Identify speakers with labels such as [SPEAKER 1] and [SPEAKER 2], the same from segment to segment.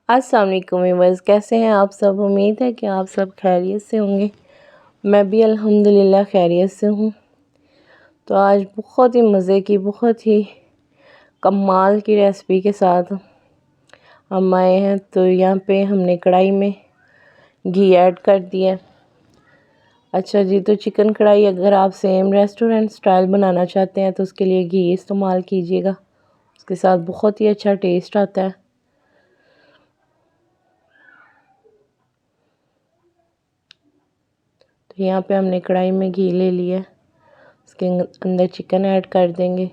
[SPEAKER 1] अस्सलाम वालेकुम व्यूअर्स, कैसे हैं आप सब। उम्मीद है कि आप सब खैरियत से होंगे। मैं भी अल्हम्दुलिल्लाह खैरियत से हूँ। तो आज बहुत ही मज़े की, बहुत ही कमाल की रेसिपी के साथ हम आए हैं। तो यहाँ पे हमने कढ़ाई में घी ऐड कर दिया। अच्छा जी, तो चिकन कढ़ाई अगर आप सेम रेस्टोरेंट स्टाइल बनाना चाहते हैं तो उसके लिए घी इस्तेमाल कीजिएगा। उसके साथ बहुत ही अच्छा टेस्ट आता है। तो यहाँ पे हमने कढ़ाई में घी ले लिया, उसके अंदर चिकन ऐड कर देंगे।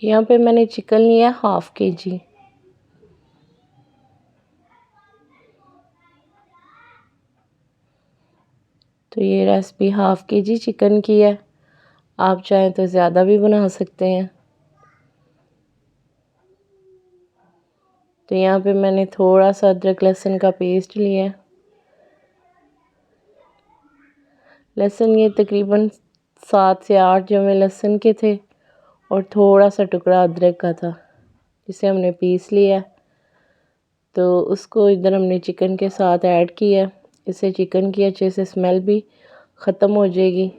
[SPEAKER 1] यहाँ पे मैंने चिकन लिया हाफ़ kg। तो ये रेसिपी हाफ़ kg चिकन की है। आप चाहें तो ज़्यादा भी बना सकते हैं। तो यहाँ पे मैंने थोड़ा सा अदरक लहसुन का पेस्ट लिया है। लहसुन ये तकरीबन 7 से 8 जमे लहसुन के थे और थोड़ा सा टुकड़ा अदरक का था, जिसे हमने पीस लिया। तो उसको इधर हमने चिकन के साथ ऐड किया। इससे चिकन की अच्छे से स्मेल भी ख़त्म हो जाएगी।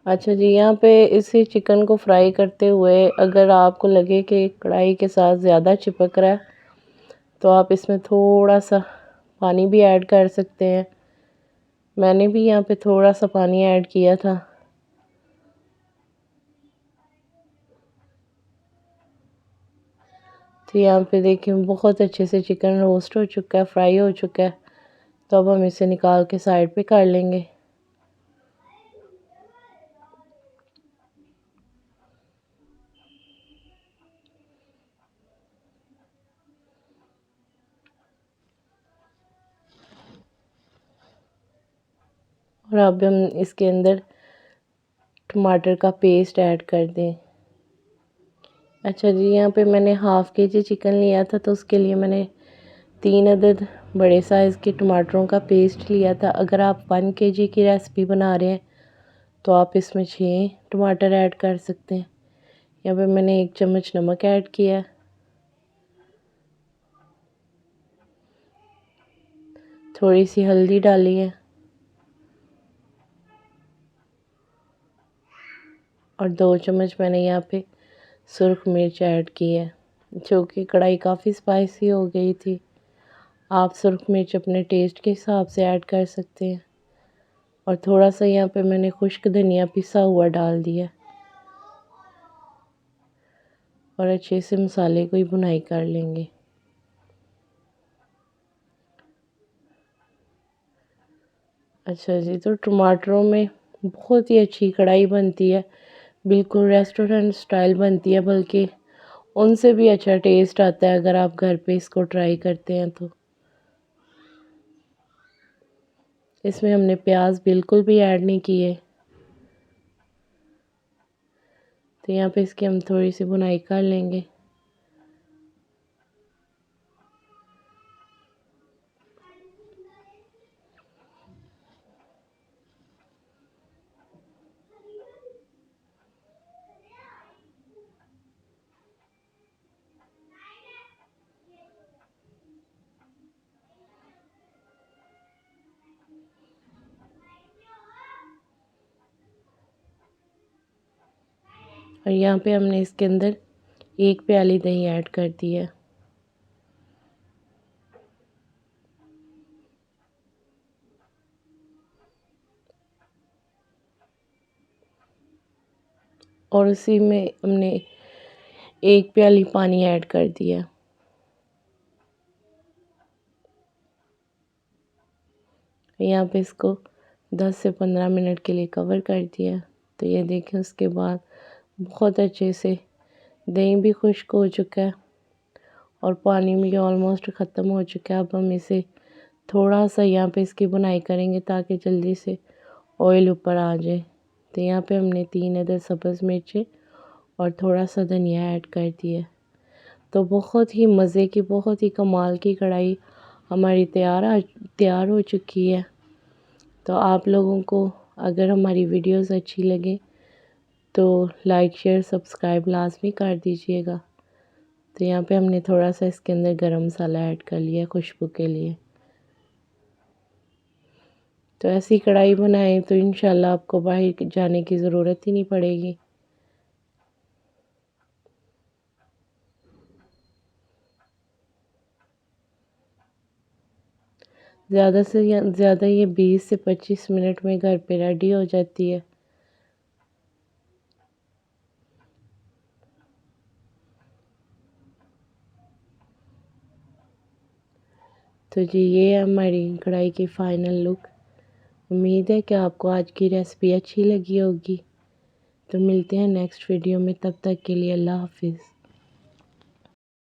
[SPEAKER 1] अच्छा जी, यहाँ पे इसी चिकन को फ्राई करते हुए अगर आपको लगे कि कढ़ाई के साथ ज़्यादा चिपक रहा है तो आप इसमें थोड़ा सा पानी भी ऐड कर सकते हैं। मैंने भी यहाँ पे थोड़ा सा पानी ऐड किया था। तो यहाँ पे देखिए बहुत अच्छे से चिकन रोस्ट हो चुका है, फ्राई हो चुका है। तो अब हम इसे निकाल के साइड पे कर लेंगे। और अब हम इसके अंदर टमाटर का पेस्ट ऐड कर दें। अच्छा जी, यहाँ पे मैंने हाफ़ kg चिकन लिया था तो उसके लिए मैंने 3 अदद बड़े साइज़ के टमाटरों का पेस्ट लिया था। अगर आप 1 kg की रेसिपी बना रहे हैं तो आप इसमें 6 टमाटर ऐड कर सकते हैं। यहाँ पे मैंने 1 चम्मच नमक ऐड किया, थोड़ी सी हल्दी डाली है और 2 चम्मच मैंने यहाँ पे सुरख मिर्च ऐड की है, जो कि कढ़ाई काफ़ी स्पाइसी हो गई थी। आप सुरख मिर्च अपने टेस्ट के हिसाब से ऐड कर सकते हैं। और थोड़ा सा यहाँ पे मैंने खुश्क धनिया पिसा हुआ डाल दिया और अच्छे से मसाले को ही भुनाई कर लेंगे। अच्छा जी, तो टमाटरों में बहुत ही अच्छी कढ़ाई बनती है, बिल्कुल रेस्टोरेंट स्टाइल बनती है, बल्कि उनसे भी अच्छा टेस्ट आता है अगर आप घर पे इसको ट्राई करते हैं तो। इसमें हमने प्याज बिल्कुल भी ऐड नहीं किए। तो यहाँ पे इसकी हम थोड़ी सी भुनाई कर लेंगे। और यहाँ पे हमने इसके अंदर 1 प्याली दही ऐड कर दी है। और उसी में हमने 1 प्याली पानी ऐड कर दिया। यहाँ पे इसको 10 से 15 मिनट के लिए कवर कर दिया। तो ये देखें, उसके बाद बहुत अच्छे से दही भी खुश्क हो चुका है और पानी भी ऑलमोस्ट ख़त्म हो चुका है। अब हम इसे थोड़ा सा यहाँ पे इसकी बुनाई करेंगे ताकि जल्दी से ऑयल ऊपर आ जाए। तो यहाँ पे हमने 3 अदद सब्ज़ मिर्चें और थोड़ा सा धनिया ऐड कर दिया। तो बहुत ही मज़े की, बहुत ही कमाल की कढ़ाई हमारी तैयार हो चुकी है। तो आप लोगों को अगर हमारी वीडियोस अच्छी लगे तो लाइक शेयर सब्सक्राइब लाजमी कर दीजिएगा। तो यहाँ पे हमने थोड़ा सा इसके अंदर गरम मसाला ऐड कर लिया खुशबू के लिए। तो ऐसी कढ़ाई बनाएं तो इंशाल्लाह आपको बाहर जाने की ज़रूरत ही नहीं पड़ेगी। ज़्यादा से ज़्यादा ये 20 से 25 मिनट में घर पे रेडी हो जाती है। तो जी ये है हमारी कढ़ाई की फ़ाइनल लुक। उम्मीद है कि आपको आज की रेसिपी अच्छी लगी होगी। तो मिलते हैं नेक्स्ट वीडियो में, तब तक के लिए अल्लाह हाफिज़।